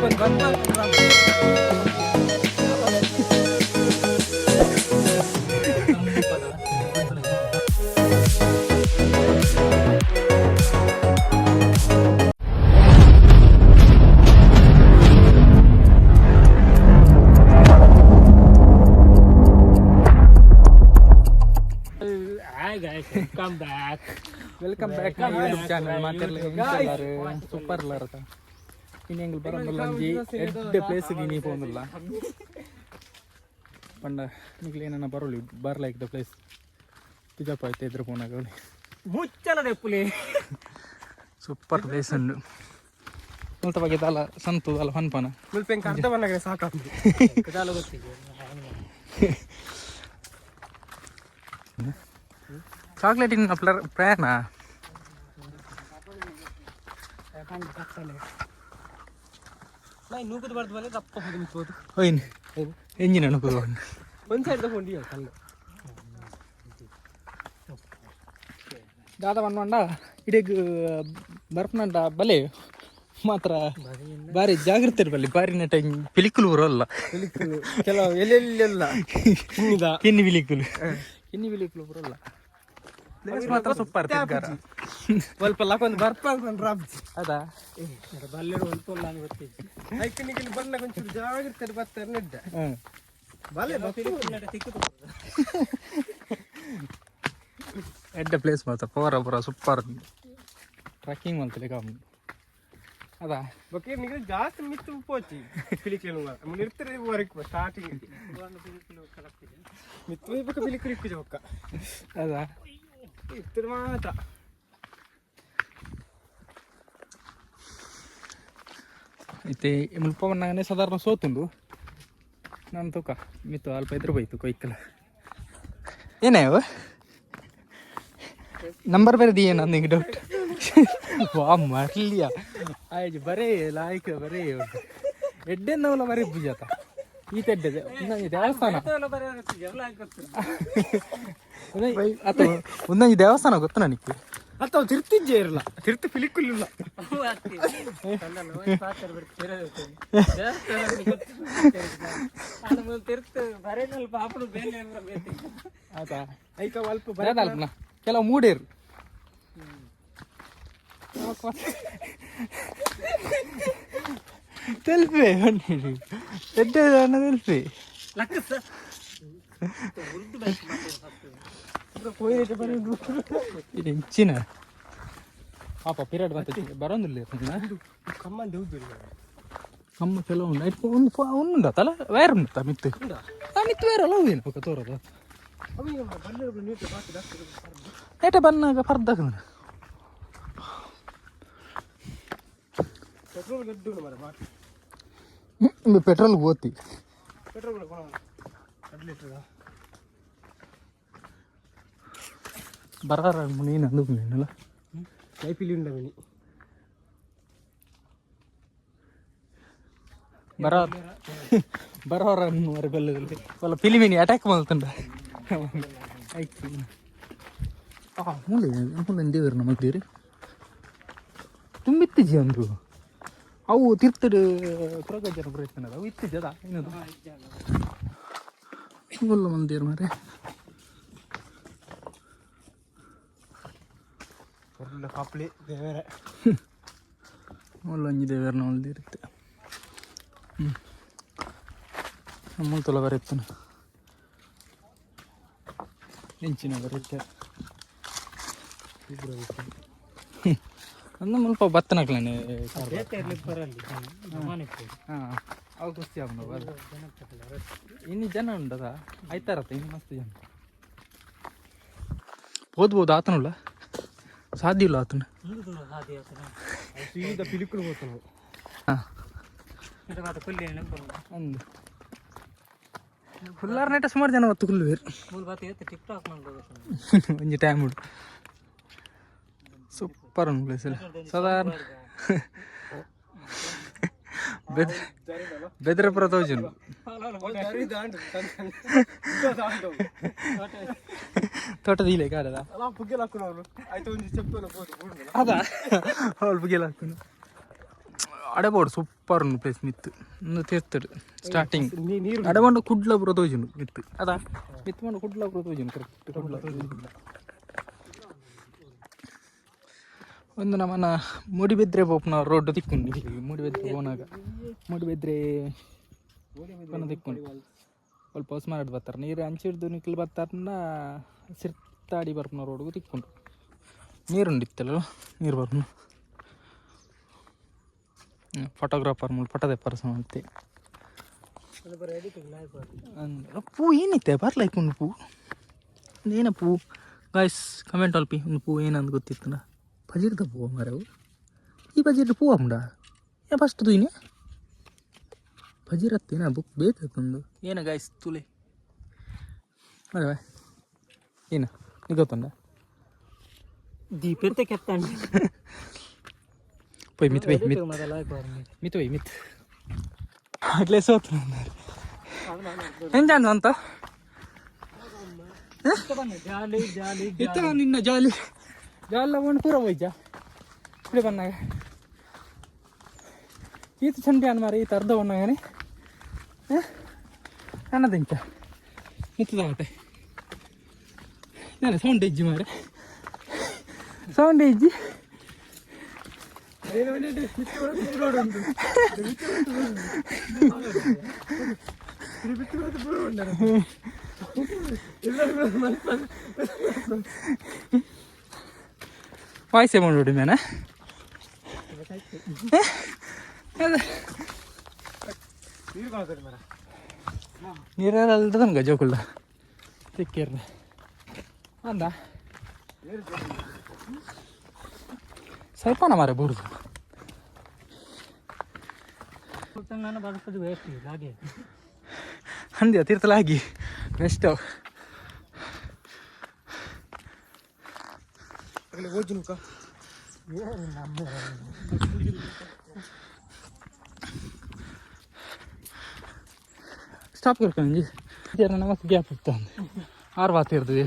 welcome back YouTube channel മാറ്ററിൽ സൂപ്പറിലറ ഇനി ഞങ്ങൾ പറഞ്ഞുള്ള 8 ಪ್ಲೇಸಿಗೆ ಇನಿ പോകുന്നിಲ್ಲ ಪಂಡ ನಿಮಗೆ ಏನನ್ನ ಬರೋಲಿ ಬರ್ಲೈಕ್ ದ ಪ್ಲೇಸ್ ತಿಜಪ್ಪ ಐತೆ ಇದ್ರ ಫೋನಾಗ ಮುಚ್ಚಲದೆ ಪುಲಿ ಸೂಪರ್ ಪ್ಲೇಸ್ ಉಂಡು ಮುಲ್ತ ಬಗ್ಗೆ ದಾಲ ಸಂತು ದಾಲ ಫನ್ಪನ ಮುಲ್ಪೆಂಕ ಅರ್ಧ ಬನ್ನಗೆ ಸಾಕಾಗ್ತದೆ ದಾಲ ಗೊತ್ತಿದೆ ಚಾಕ್ಲೇಟ್ ಇನ್ ಪ್ಲಾನ್ ಎಂಜಿನ ಅನುಕೂಲ ಒಂದು ಸೈಡ್ ತಗೊಂಡಿಯ ಕಲ್ಲು ದಾದ ಬಂದ ಇಡೀ ಬರ್ಪನಂಡ ಬಲೆ ಮಾತ್ರ ಬಾರಿ ಜಾಗೃತಿ ಇರ್ಬಲ್ಲಿ ಬಾರಿ ನೆಟ ಪಿಲಿಕುಲು ಬರೋಲ್ಲ ಪಿಲಿಕುಲು ಕೆಲವು ಎಲ್ಲೆಲ್ಲೆಲ್ಲ ಕಿನ್ನಿ ಬಿಲಿಕುಲು ಬರೋಲ್ಲ ಪ್ಲೇಸ್ ಮಾತ್ರ ಸೂಪರ್ ತಿರ್ಗಾರ ಸ್ವಲ್ಪ ಲಕ್ಕೊಂದು ಬರ್ಪಂದ್ರ ಅದಾ ಬಲ್ಲೆಡು ಒಂದು ನಾನು ಗೊತ್ತಿದ್ದೆ ಐಕನಿಗೆ ಬಲ್ಲ ಕೊಂಚೂರು ಜಾಗೃತಿ ಬರ್ತಾರೆ ನೆಡ್ಡ ಬಲೆ ಎಡ್ಡ ಪ್ಲೇಸ್ ಮಾತ್ರ ಪೂರ ಸೂಪರ್ ಟ್ರೆಕ್ಕಿಂಗ್ ಅಂತಲೇ ಕಾಮನ್ ಅದಾ ಬಕ್ಕೆ ನಿಮಗೆ ಜಾಸ್ತಿ ಮಿತ್ತು ಪೋಚಿ ಪಿಲಿಕ್ಲು ನಿರ್ತಾರೆ ವರೆಗೆ ಸ್ಟಾರ್ಟಿಂಗ್ ಮಿತ್ತು ಬಕ್ಕ ಪಿಲಿಕ್ಲು ಜೋಕ ಅದಾ ಇತ್ರ ಮಾತ್ರ అయితే ಮುಲ್ಪ ಬಣ್ಣನೇ ಸಾಧಾರಣ ಸೋತುಂಡು ನಾನು ತೂಕ ಮಿತ್ತು ಅಲ್ಪ ಎದುರು ಬೈತು ಕೊಯ್ಕಲ ಏನೇವ ನಂಬರ್ ಬರೆದಿ ಏನು ನಿಂಗೆ ಡೌಟ್ ವಾ ಮರ್ಲಿಯ ಆಯ್ತು ಬರೇ ಲಾಯ್ಕ ಬರೇ ಎಡ್ಡೆನ್ನವಲ್ಲ ಬರೀ ಬುಜಾತ ಈ ತೆಡ್ಡದೆ ದೇವಸ್ಥಾನ ಒಂದೊಂದು ದೇವಸ್ಥಾನ ಗೊತ್ತ ನನಗೆ ಅಥವಾ ತಿರ್ತಿಜ್ಜೆ ಇರಲ್ಲ ತಿರ್ತಿ ಪಿಲಿಕುಲಿಲ್ಲ ಆಯ್ತಾ ಐಕ ಅಲ್ಪ ಕೆಲವು ಮೂಡೇರು ತೆಲ್ಪೆ ಎಡ್ಡೆ ತೆಲ್ಪೆ ಇಂಚಿನ ಪಾಪ ಪೀರಿಯಡ್ ಬಂತ ಬರೋದಿಲ್ಲ ಕಮ್ಮ ಕೆಲವು ಉಂಡ ತಲ ವೈರ್ ಉಂಟ ಮಿತ್ತು ಮಿತ್ತು ವೈರ್ ಅಲ್ಲ ಏನು ಪಕ್ಕ ತೋರದ ಏಟ ಬನ್ನಾಗ ಪರ್ದಾಗ ಪೆಟ್ರೋಲ್ ಹೋತಿ ಬರಾರ ನೀನು ಅಂದು ನೀನಲ್ಲ ಕೈಪಿಲಿ ಉಂಡ ಮನಿ ಬರೋರ ಬಲ್ಲದಲ್ಲಿ ಒಲ್ಲ ಪಿಲಿಮಿನಿ ಅಟ್ಯಾಕ್ ಮಾಡ್ತಂಡ ಮೂಲೆ ದೇವರು ನಮ್ಮ ದೇವ್ರಿ ತುಂಬಿತ್ತಿಜಿ ಅಂದ್ರು ಅವು ತಿರ್ತಡು ಪ್ರಗಜನ ಪ್ರಯತ್ನ ಅವು ಇತ್ತಿದ್ದದ ಏನದು ಒಲ್ಲ ಮಂದಿರು ಮಾರೆ ಕಾಪ್ಲಿ ದೇವರ ಒಲ್ಲೊಂಜಿ ದೇವರನ ಹೊಲ್ದಿರುತ್ತೆ ಮುಲ್ತೊಲ ಬರುತ್ತಾನ ಹೆಂಚಿನ ಬರುತ್ತೆ ಅಂದ ಮುಲ್ಪ ಬತ್ತನಕ್ಲೇನೆ ಹಾಂ ಅವು ಖುಷಿ ಆಗ ಇನ್ನು ಜನ ಉಂಟದ ಆಯ್ತಾರತ್ತ ಇನ್ನು ಮಸ್ತ್ ಜನ ಓದ್ಬೋದು ಆತನುಲ್ಲ ಸಾಧ್ಯ ಇಲ್ಲ ಆತನ ಸೀದಾ ಪಿಲಿಕುಲು ಹೋಗ್ತಾನ ಒಂದು ಫುಲ್ಲಾರ ನೈಟ ಸುಮಾರು ಜನ ಹೊತ್ತು ಕುಲ್ವೇರು ಒಂಜಿ ಟೈಮ್ ಉಂಟು ಸೂಪರ್ ಒಂದು ಪ್ಲೇಸಲ್ಲಿ ಸಾಧಾರಣ ಬೆದರಪುರ ತೋಜನು ತೋಟದ ಇಲೆ ಕಾಡದ ಅದಾ ಅವ್ರು ಬುಗ್ಗೆಲ್ಲ ಹಾಕೊಂಡು ಅಡೆಬೋಡು ಸೂಪರ್ ಪ್ಲೇಸ್ ಮಿತ್ತು ಒಂದು ತೀರ್ತಡು ಸ್ಟಾರ್ಟಿಂಗ್ ಅಡಗೊಂಡು ಕುಡ್ಲಪುರ ತೋಜುಂಡು ಮಿತ್ತು ಅದಾ ಮಿತ್ತು ಮಾಡಿ ಕುಡ್ಲಪುರ ತೋಜುಂಡು ಕರೆಕ್ಟ್ ಕುಡ್ಲ ಒಂದು ನಮ್ಮನ ಮೂಡಿಬಿದ್ರೆ ಪೋಪುನ ರೋಡ್ ತಿಕ್ಕೊಂಡು ಮೂಡಿಬಿದ್ರೆ ಹೋನಾಗ ಮೂಡಿಬಿದ್ರೆ ತಿಕ್ಕೊಂಡು ಸ್ವಲ್ಪ ಹೊಸ ಮಾರಾಟ ಬರ್ತಾರೆ ನೀರು ಹಂಚಿಡ್ದು ನಿಕ್ಕಲು ಬರ್ತಾರನ್ನ ಸಿರ್ತಾಡಿ ಬರ್ಪುನ ರೋಡ್ಗೂ ತಿಕ್ಕೊಂಡು ನೀರುಂಡಿತ್ತಲ್ಲ ನೀರು ಬರ್ಪುನ ಫೋಟೋಗ್ರಾಫರ್ ಮೂಲ ಫೋಟೋ ತೆಪ್ಪಾರ ಸಮತೆ ಪೂ ಏನಿತ್ತೆ ಬರ್ಲೈಕ್ ಒಂದು ಪೂ ಏನ ಪೂ ಗಾಯ್ಸ್ ಕಮೆಂಟ್ ಅಲ್ಪಿ ಒಂದು ಪೂ ಏನಂದು ಗೊತ್ತಿತ್ತು ಬಜೀರ್ದ ಪೂ ಮಾರವು ಈ ಬಜೀರ್ದ ಪೂ ಅಮ್ಮಡ ಏ ಫಸ್ಟ್ ತುಯ್ನೆ ಬಜೀರ್ ಹತ್ತೇನ ಬುಕ್ ಬೇಕಂದು ಏನ ಗಾಯ್ಸ್ ತುಲೆ ಅದೇ ಏನ ನೀ ಗೊತ್ತಂಡ ದೀಪಿರ್ತೆ ಕೆತ್ತಂಡ ಪೊಯ್ ಮಿತ್ ಬೈ ಮಿತ್ ಮಿತ್ ಬೈ ಮಿತ್ ಆಗ್ಲೇ ಸೋತು ಎಂಜಾನು ಅಂತ ಇತ್ತ ನಿನ್ನ ಜಾಲಿ ಜಾಲ ಒಂದು ಪೂರ ಹೋಯ್ಜ ಇಡೆ ಬನ್ನಾಗ ಈತ ಚಂಡಿ ಅನ್ ಮಾರಿ ಈತ ಅರ್ಧ ಬಣ್ಣಾಗನೆ ಅನ್ನದಿಂಚ ಮಿತ್ತದಾಗತ್ತೆ ನಾನು ಸೌಂಡ್ ಇಜ್ಜಿ ಮಾರೆ ಸೌಂಡ್ ಇಜ್ಜಿ ವಾಯ್ಸ್ ಮಾಡಿ ಮೇನ ನೀರಲ್ದ ನಮ್ಗೆ ಜೋಕುಳ್ಳ ಸಿಕ್ಕೇರ್ನ ಅಂದ ಸ್ವಲ್ಪನ ಮಾರ ಬುಡ್ದು ಅಂದ್ಯ ತೀರ್ಥಲಾಗಿ ಬೆಸ್ಟ್ ಸ್ಟಾಪ್ ಕರ್ಕೊಂಡಿ ನಮಕ್ ಗ್ಯಾಪ್ ಇರ್ತಾನೆ ಆರು ಬಾತ್ ಇರ್ತದೆ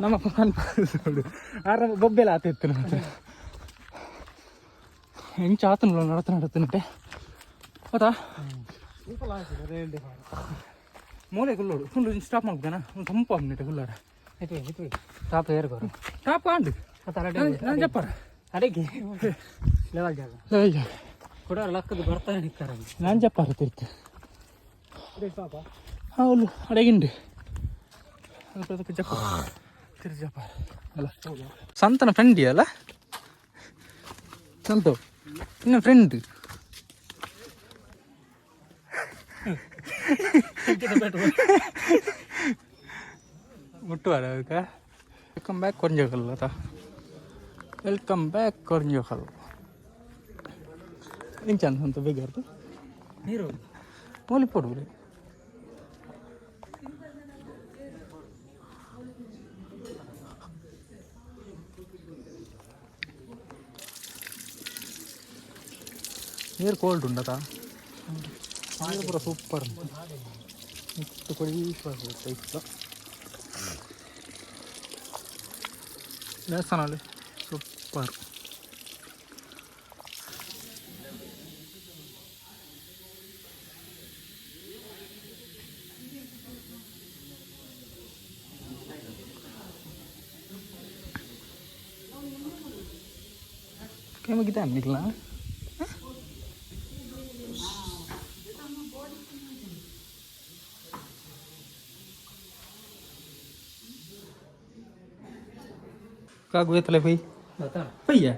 ನಮಕ್ ಕನ್ಕೊಂಡು ಆರು ಬೊಬ್ಬೆಲ್ಲ ಆತಿರ್ತು ಮತ್ತೆ ಹೆಂಚು ಆತನಲ್ಲ ನಡತೆ ಹೌದಾ ಮೂಲೆ ಕುಲ್ಲೋಡು ಫುಲ್ ಸ್ಟಾಪ್ ಮಾಡ್ಬೇಕನ ಒಂದು ತಂಪು ಆಗ್ಬಿಟ್ಟೆ ಕುಲ್ಲಾರ ಆಯ್ತು ಟಾಪ್ ಏರ್ಗೋರು ಟಾಪ್ ಆಂಡು ನಾನು చెప్పారు ಅಡಿಗೆ ಲೆವೆಲ್ ಜಾಗ ಕೂಡ ಲಕ್ಕದು ಬರ್ತಾನೆ ನಿಕ್ಕಾರ ನಾನು చెప్పారు ತಿರ್ತು అవును అడిగిండు చెప్ప తిరిగి చెప్పారు అలా సంతన ఫ్రెండ్ అలా సంతో నిన్న ఫ్రెండ్ ಮುಟ್ಟುವಾರ ಅದಕ್ಕೆ ವೆಲ್ಕಮ್ ಬ್ಯಾಕ್ ಕೊರ್ಂಜೋಕಲ್ ಆತ ವೆಲ್ಕಮ್ ಬ್ಯಾಕ್ ಕೊರ್ಂಜೋಕಲ್ ಇಂಚಾನ್ ಅಂತ ಬೇಗಾರ್ದು ನೀರು ಮೂಲಿ ಪೊಡು ನೀರು ಕೋಲ್ಡ್ ಉಂಡತಾ ನೀರು ಪೂರ ಸೂಪರ್ ಇತ್ತು ಕೊಡಿ ಇತ್ತು ದೇವಸ್ಥಾನಲ್ಲಿ super kayak kita nih lah kak gue telepon apa ya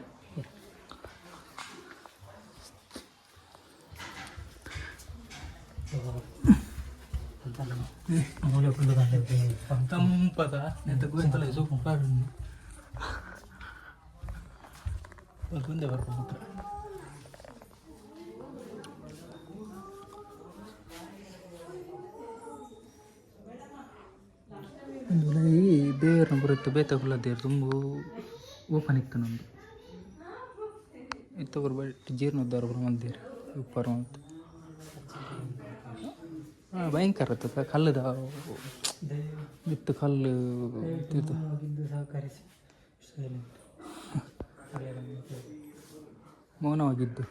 tempat nanti gue telepon super ಬಂದೆ ಬರ್ಕೊಂಡು ಈ ದೇವ್ರನ್ನ ಬರುತ್ತೆ ಬೇತಾಗುಲ್ಲ ದೇವ್ರು ತುಂಬ ಓಪನ್ ಇತ್ತು ನಮ್ಮದು ಇತ್ತು ಬಟ್ ಜೀರ್ಣೋದ್ಧಾರ ಮಂದಿರ ಉಪ್ಪರ್ ಅಂತ ಭಯಂಕರ ಇರ್ತದೆ ಕಲ್ಲದ ಬಿತ್ತು ಕಲ್ಲು ಸಹಕರಿಸಿ ಮೌನವಾಗಿದ್ದು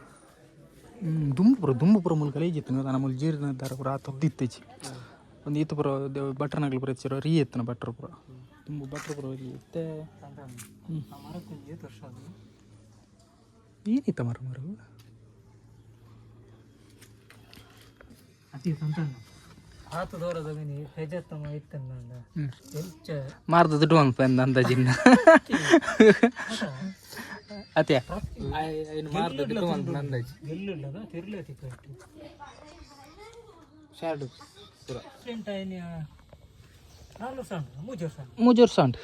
ದುಂಬುಪುರ ಮೂಲಕ ಲೇಜಿತ್ತು ನಮ್ಮಲ್ಲಿ ಜೀರ್ಣದಾರ ಪುರ ಆತ ಇತ್ತೀಚೆ ಒಂದು ಈತ ಪುರ ಭಟ್ರನಾಗ್ಲಿ ಪುರ ಹೆಚ್ಚಿರೋ ರೀ ಎತ್ತನ ಭಟ್ರ ಪುರ ತುಂಬ ಭಟ್ರ ಪುರ ಇತ್ತೆ ಏನಿತ್ತ ಮರ ಅತಿ ಸಂತಾನ ಆತ ದೂರದ ಮಾರ್ದ ದುಡ್ಡು ಒಂದು ಪಂದ ಅಂದಾಜಿನ ಅತ್ಯ ಮಾರ್ದ ದುಡ್ಡು ಒಂದು ಅಂದಾಜಿ ಗೆಲ್ಲುಳ್ಳದ ತಿರ್ಲತಿ ಕಟ್ಟಿ ಶಾರ್ಡು ಪುರ ಮೂಜೂರ್ ಸಾಂಡ್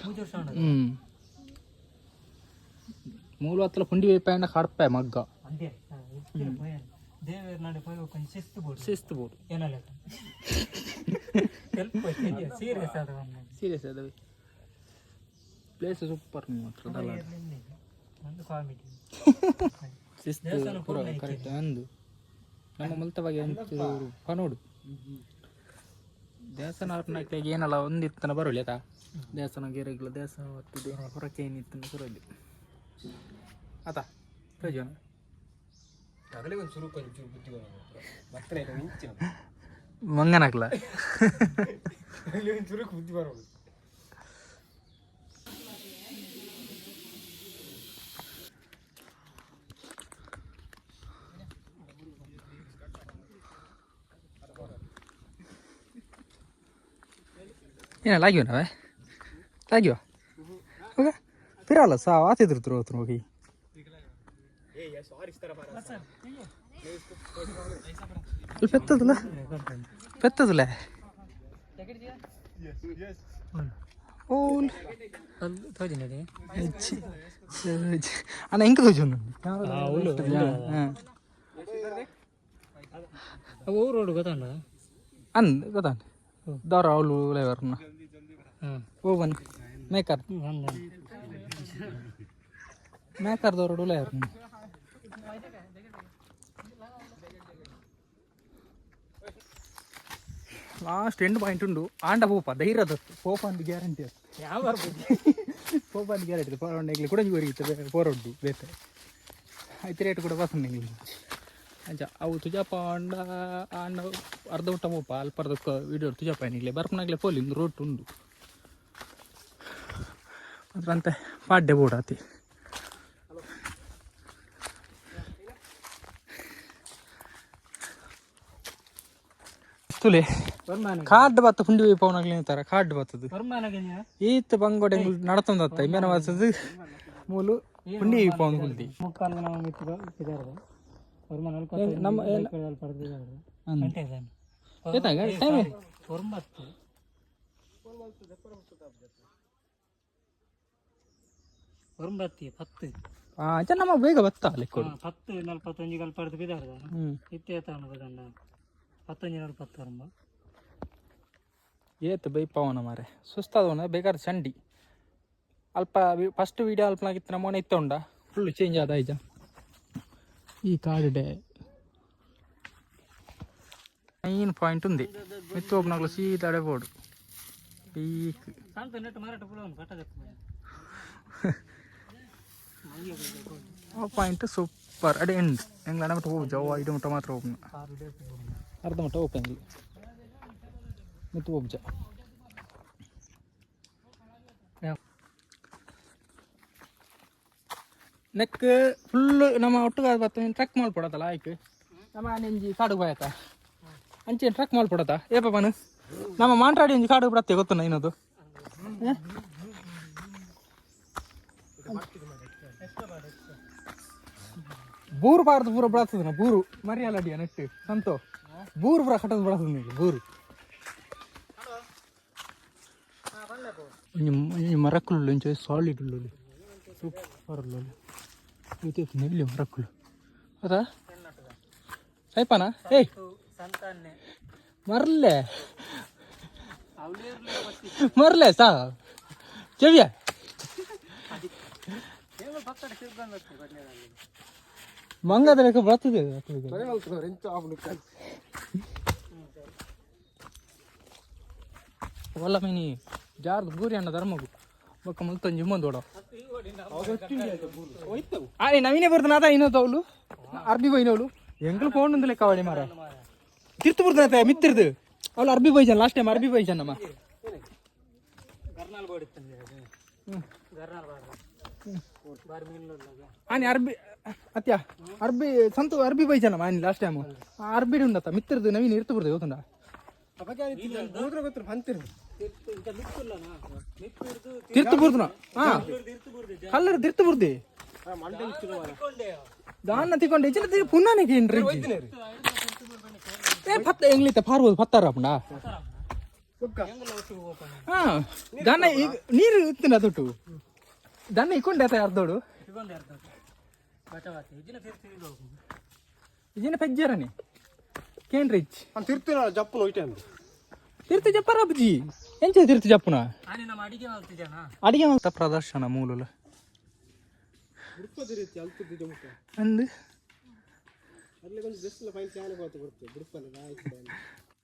ಮೂಲ ಹತ್ತಲ ಪುಂಡಿ ಪೈಂಡ ಕಡಪೆ ಮಗ್ಗ ದೇವೇರ್ ನಡೆ ಪೋಯ್ ಒಂದು ಶಿಸ್ತು ಬೋರ್ಡ್ ಏನಲ್ಲ ಸೀರಿಯಸ್ ಆದವೆ ಪ್ಲೇಸ್ ಸೂಪರ್ ಮಾತ್ರ ಒಂದು ಕಾಮಿಡಿ ಶಿಸ್ತು ಪುರ ಕರೆಕ್ಟ್ ಅಂದು ನಮ್ಮ ಮಲ್ತವಾಗಿ ಅಂತ ಪನೋಡು ದೇವಸ್ಥಾನ ಅವ್ರನ್ನ ಏನಲ್ಲ ಒಂದಿತ್ತನ ಬರೋಳಿ ಆತಾ ದೇವಸ್ಥಾನ ಗಿರಿಗಳು ದೇವಸ್ಥಾನ ಹೊತ್ತಿದೆ ಹೊರಕ್ಕೆ ಏನಿತ್ತನ ಬರೋಲಿ ಆತಾ ಪ್ರಯೋಜನ ಮಂಗನಾಗ್ಲ ಬುದ್ಧಿ ಬರೋದು ಏನ ಲಾಗಿವ ನಾವೇ ಲಾಗಿವ ಹೋಗ ಪಿರಲ್ಲ ಸಾ ಆತಿದ್ರು ಹೋಗಿ పెద్దదిలే అన్న ఇంకా చూడండి ఊరోడు కదా అంది కదా దారా వాళ్ళు లేవరన్నా ఓవన్ మేకర్ మేకర్ దోరడు లేవరన్నా ಲಾಸ್ಟ್ ಎಂಡ್ ಪಾಯಿಂಟ್ ಉಂಡು ಆಂಡ ಪೋಪ ಧೈರ್ಯ ಅದತ್ತು ಪೋಪ ಅಂತ ಗ್ಯಾರಂಟಿ ಅದು ಯಾವ ಪೋಪ ಅಂತ ಗ್ಯಾರಂಟಿ ಪೋರೊಂಡೆಗ್ಲಿ ಕೂಡ ಬರೀತದೆ ಪೋರೊಡ್ಡಿ ಬೇತೆ ಆಯ್ತು ರೇಟ್ ಕೂಡ ಬಸ್ ನೆಗ್ಲಿ ಅಂಚ ಅವು ತುಜಾಪ ಅಂಡ ಆಂಡ ಅರ್ಧ ಊಟ ಪೋಪ ಅಲ್ಪ ಅರ್ಧ ವಿಡಿಯೋ ತುಜಾಪ ಏನಿಗ್ಲಿ ಬರ್ಪನಾಗ್ಲೆ ಪೋಲಿ ಒಂದು ರೋಟ್ ಉಂಡು ಅದ್ರಂತೆ ಪಾಡ್ಡೆ ಬೋಡಾತಿ ತುಲೆ ಕಾರ್ಡ್ ಬತ್ತ ಪುಂಡಿ ಪವನಾಗ್ಲಿ ಅಂತಾರ ಕಾರ್ಡ್ ಬತ್ತದು ಈತ ಬಂಗೋಡೆ ನಡತಂದತ್ತ ಇಮೇನ ವಾಸದು ಮೂಲು ಪುಂಡಿ ಪವನ್ ಕುಲ್ತಿ ನಮ್ಮ ನಮ್ಮ ಬೇಗ ಬತ್ತ 10:45 ಕಲ್ಪಡ್ದು ಬಿದಾರ್ದ ಇತ್ತೆ ತಗೊಂಡು 10:40 ಏತ್ ಬೈ ಪವನ ಮಾರೆ ಸುಸ್ತಾದವನ ಬೇಕಾದ್ರೆ ಚಂಡಿ ಅಲ್ಪ ಫಸ್ಟ್ ವೀಡಿಯೋ ಅಲ್ಪನಾಗಿತ್ತು ನಮ್ಮನೆ ಇತ್ತೊಂಡ ಫುಲ್ ಚೇಂಜ್ ಆದ ಈಜ ಈ ಕಾಡಿಡೆ మెయిన్ పాయింట్ ఉంది మెత్తు ఓపెనర్లో సీదాడే పోడు పీక్ ಆ ಪಾಯಿಂಟ್ ಸೂಪರ್ ಅಡೆ ಎಂಡ್ ಹೆಂಗೆ ಅಣ್ಣ ಮಟ್ಟ ಹೋಗ್ಜ ಐದು ಮಟ್ಟ ಮಾತ್ರ ಓಪನ್ ಅರ್ಧ ಮಟ್ಟ ಓಪನ್ ಮೆತ್ತು ಹೋಗ್ಜ ನೆಕ್ ಫುಲ್ ನಮ್ಮ ಒಟ್ಟಿಗೆ ಬತ್ತ ಟ್ರಕ್ ಮಾಡ್ಕೊಡತ್ತಲ್ಲ ಆಯ್ಕೆ ನಮ್ಮ ನೆಂಜಿ ಕಾಡು ಬಾಯತ ಅಂಚೆ ಟ್ರಕ್ ಮಾಡ್ಕೊಡತ್ತ ಏ ಪಾಪನು ನಮ್ಮ ಮಾಂಟ್ರಾಡಿ ಒಂಜಿ ಕಾಡು ಬಿಡತ್ತೆ ಗೊತ್ತನ ಇನ್ನದು ಬೂರು ಪಾರ್ದು ಪೂರ ಬಿಡತ್ತದ ನಾ ಬೂರು ಮರಿಯಲ್ಲಡಿಯ ನೆಟ್ಟು ಸಂತೋ ಬೂರು ಪೂರ ಕಟ್ಟದು ಬಿಡತ್ತದ ನೀವು ಬೂರು ಮರಕ್ಕುಳ್ಳು ಇಂಚ ಸಾಲಿಡ್ ಉಳ್ಳು ಸೂಪರ್ ಉಳ್ಳು ಇದು ನೆಲ್ಲಿ ಮರಕ್ಕುಳ್ಳು ಹೌದಾ ಸೈಪಾನ ಏಯ್ ಮರ್ಲೆ ಮರ್ಲೆ ಸಾ ಚೆವಿಯ ಮಂಗದ ಲೆಕ್ಕ ಬರ್ತದೆ ಒಲ್ಲ ಮೀನಿ ಜಾರ್ದು ಗೂರಿ ಅಣ್ಣ ಧರ್ಮಗು ಬೊಕ್ಕ ಮುಲ್ತಂಜಿ ಮುಂದೋಡ ನವೀನೇ ಬರ್ತಾನ ಅದ ಇನ್ನೊಂದು ಅವಳು ಅರ್ಬಿ ಬೈನವಳು ಎಂಗ್ಳು ಫೋನ್ ಒಂದಲೇ ಕಾವಡಿ ಮಾರ ತಿರ್ತು ಬರ್ತಾನೆ ಮಿತ್ತಿರ್ದು ಅವಳು ಅರ್ಬಿ ಬೈಜನ್ ಲಾಸ್ಟ್ ಟೈಮ್ ಅರ್ಬಿ ಬೈಜನ್ನಮ್ಮ ಗರ್ನಾಲ್ ಬೋಡಿತ್ತಂದೆ ಗರ್ನಾಲ್ ಬಾರ್ ಮೀನು ಆನೆ ಅರ್ಬಿ ಅತ್ಯ ಅರ್ಬಿ ಸಂತು ಅರ್ಬಿ ಬೈಜನ್ನಮ್ಮ ಆನೆ ಲಾಸ್ಟ್ ಟೈಮ್ ಅರ್ಬಿ ಉಂಡತ್ತ ಮಿತ್ತಿರ್ದು ನವೀನ್ ಇರ್ತು ಬರ್ತದೆ ಗೊತ್ತುಂಡ ತಿರ್ತು ಬುರ್ದು ಹಾ ಕಲ್ಲರ್ ತಿರ್ತು ಬುರ್ದಿ ದಾನ್ನ ತಿಕೊಂಡು ಹೆಚ್ಚಿನ ಪುನ್ನಾನಿಗೆ ಏನ್ರಿ ಪತ್ತ ಎಂಗ್ಲಿತ್ತ ಪಾರ್ಬೋದು ಪತ್ತಾರ ಅಪ್ಪಂಡ ಹಾ ದನ್ನ ಈಗ ನೀರು ಇತ್ತಿನ ತೊಟ್ಟು ದನ್ನ ಇಕ್ಕೊಂಡೆ ಆತ ಅರ್ಧೋಡು ಇಜಿನ ಪೆಜ್ಜರನಿ ಕೇನ್ ರಿಚ್ ತಿರ್ತು ಜಪ್ಪು ಹೋಯ್ತೆ ಅಂತ ತಿರ್ತು ಜಪ್ಪರ ಅಬ್ಜಿ ಎಂಚ ತಿರ್ತು ಜಪ್ಪುನ ಅಡಿಗೆ ಮಾಡ್ತಾ ಪ್ರದರ್ಶನ ಮೂಲಲ ಅಂದು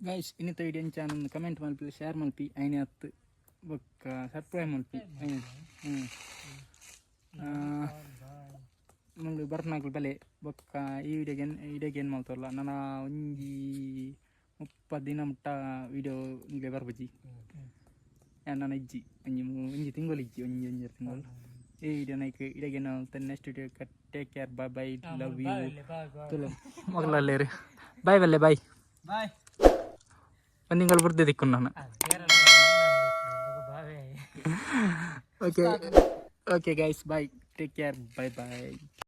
ಗೈಸ್ ಇನ್ನಿತ ವಿಡಿಯೋ ಚಾನಲ್ ಕಮೆಂಟ್ ಮಲ್ಪಿ ಶೇರ್ ಮಲ್ಪಿ ಐನೇ ಹತ್ತು ಬೊಕ್ಕ ಸಬ್ಸ್ಕ್ರೈಬ್ ಮಲ್ಪಿ ಮುಂದೆ ಬರ್ನಾಗ್ಲು ಬೆಲೆ ಬೊಕ್ಕ ಈ ವಿಡಿಯೋಗೆ ಏನು ಮಾಡ್ತಾರಲ್ಲ ನಾನು ಒಂಜಿ 30 ದಿನ ಮುಟ್ಟ ವಿಡಿಯೋ ನಿಮಗೆ ಬರ್ಬಜ್ಜಿ ನನ್ನ ಇಜ್ಜಿ ಒಂಜಿ ತಿಂಗಳು ಇಜ್ಜಿ ಒಂಜಿ ತಿಂಗಳು ಈ ವಿಡಿಯೋ ನೈಕ್ ಇಡಗೆ ನಾವು next video take care bye bye love you ಮಗಳಲ್ಲೇ ರೀ ಬಾಯ್ ಬಲ್ಲೆ ಬಾಯ್ ಬಾಯ್ ಒಂದು ತಿಂಗಳು ಬರ್ದೆ ದಿಕ್ಕು ನಾನು okay okay guys bye take care bye ಬಾಯ್